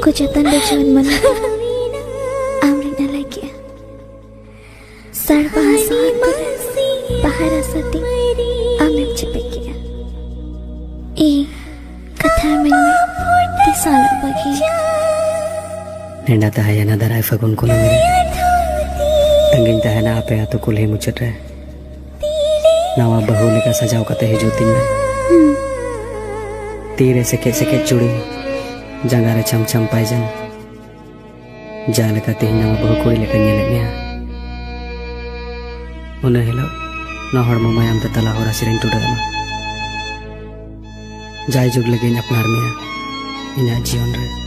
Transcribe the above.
को जतन बचवन मन आमरिना लगे सर बाहर आसाती आमें चिपके ए कथा में तिसाल बगी नेंडा तहायना दराय फगुन को मेरे तंगिन तहायना आपे आतो कुल्हे मुचट रहे नवा बहू लेका सजाव कते हिजो दिन में तीरे से चुड़ी जंगारे चम चम पाइजन जाले का तीन नवा बहू कुड़ी लेकर नेले गया उन्हें हेलो नहर ममायाम ते तला होरा सिरेंग टुडरमा जाय जुग लगे अपनार में इना जीवन रे